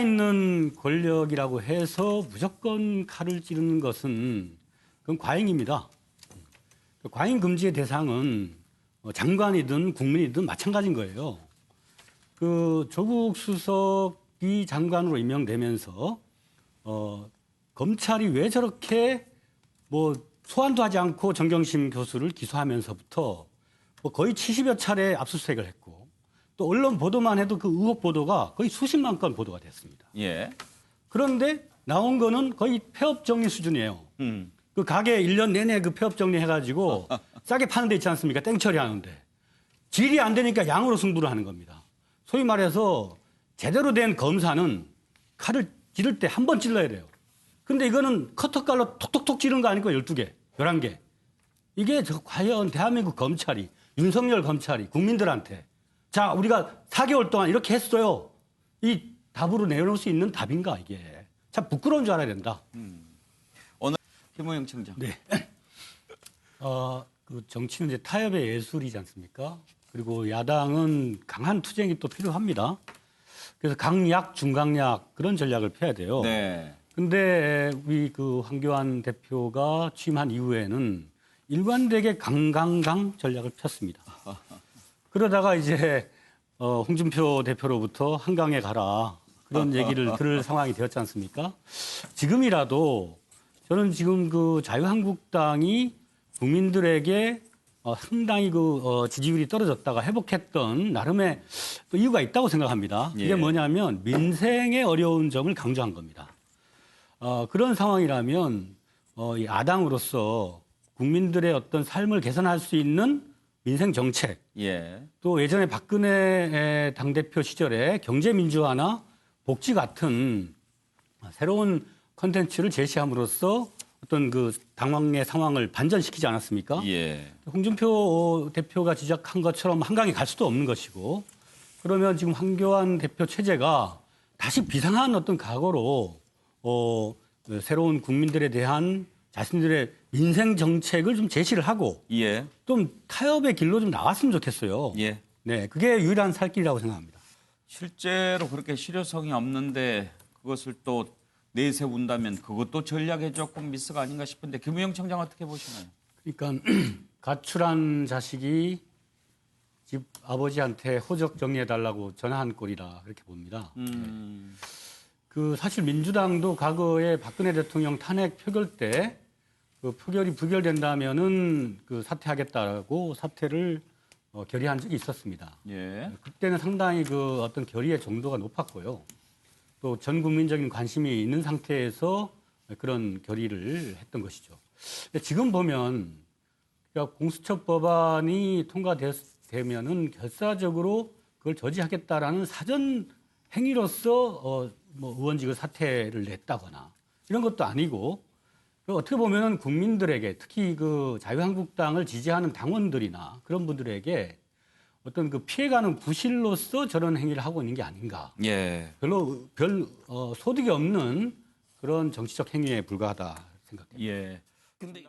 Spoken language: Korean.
있는 권력이라고 해서 무조건 칼을 찌르는 것은 그건 과잉입니다. 과잉 금지의 대상은 장관이든 국민이든 마찬가지인 거예요. 그 조국 수석이 장관으로 임명되면서 검찰이 왜 저렇게 뭐 소환도 하지 않고 정경심 교수를 기소하면서부터 뭐 거의 70여 차례 압수수색을 했고 또 언론 보도만 해도 그 의혹 보도가 거의 수십만 건 보도가 됐습니다. 예. 그런데 나온 거는 거의 폐업 정리 수준이에요. 그 가게 1년 내내 그 폐업 정리 해가지고 싸게 파는 데 있지 않습니까? 땡처리 하는데. 질이 안 되니까 양으로 승부를 하는 겁니다. 소위 말해서 제대로 된 검사는 칼을 찌를 때 한 번 찔러야 돼요. 근데 이거는 커터칼로 톡톡톡 찌른 거 아닙니까? 12개, 11개. 이게 과연 대한민국 검찰이, 윤석열 검찰이 국민들한테 자, 우리가 4개월 동안 이렇게 했어요. 이 답으로 내놓을 수 있는 답인가, 이게. 참 부끄러운 줄 알아야 된다. 오늘 김호영 청장. 네. 그 정치는 이제 타협의 예술이지 않습니까? 그리고 야당은 강한 투쟁이 또 필요합니다. 그래서 강약, 중강약 그런 전략을 펴야 돼요. 네. 근데 우리 그 황교안 대표가 취임한 이후에는 일관되게 강강강 전략을 폈습니다. 그러다가 이제 홍준표 대표로부터 한강에 가라 그런 얘기를 들을 상황이 되었지 않습니까? 지금이라도 저는 지금 그 자유한국당이 국민들에게 상당히 그 지지율이 떨어졌다가 회복했던 나름의 또 이유가 있다고 생각합니다. 이게 예. 뭐냐면 민생의 어려운 점을 강조한 겁니다. 그런 상황이라면 야당으로서 국민들의 어떤 삶을 개선할 수 있는 민생 정책, 예. 또 예전에 박근혜 당대표 시절에 경제민주화나 복지 같은 새로운 컨텐츠를 제시함으로써 어떤 그 당황의 상황을 반전시키지 않았습니까? 예. 홍준표 대표가 지적한 것처럼 한강에 갈 수도 없는 것이고 그러면 지금 황교안 대표 체제가 다시 비상한 어떤 각오로 새로운 국민들에 대한 자신들의 민생 정책을 좀 제시를 하고 예. 좀 타협의 길로 좀 나왔으면 좋겠어요. 예. 네, 그게 유일한 살 길이라고 생각합니다. 실제로 그렇게 실효성이 없는데 그것을 또 내세운다면 그것도 전략에 조금 미스가 아닌가 싶은데 김우영 청장 어떻게 보시나요? 그러니까 가출한 자식이 집 아버지한테 호적 정리해달라고 전화한 꼴이다 그렇게 봅니다. 그 사실 민주당도 과거에 박근혜 대통령 탄핵 표결 때 그 표결이 부결된다면은 그 사퇴하겠다라고 사퇴를 결의한 적이 있었습니다. 예. 그때는 상당히 그 어떤 결의의 정도가 높았고요. 또 전 국민적인 관심이 있는 상태에서 그런 결의를 했던 것이죠. 근데 지금 보면 그러니까 공수처법안이 통과되면은 결사적으로 그걸 저지하겠다라는 사전 행위로서 뭐 의원직을 사퇴를 냈다거나 이런 것도 아니고 어떻게 보면 국민들에게 특히 그 자유한국당을 지지하는 당원들이나 그런 분들에게 어떤 그 피해가는 구실로서 저런 행위를 하고 있는 게 아닌가. 예. 별 소득이 없는 그런 정치적 행위에 불과하다 생각합니다. 예. 근데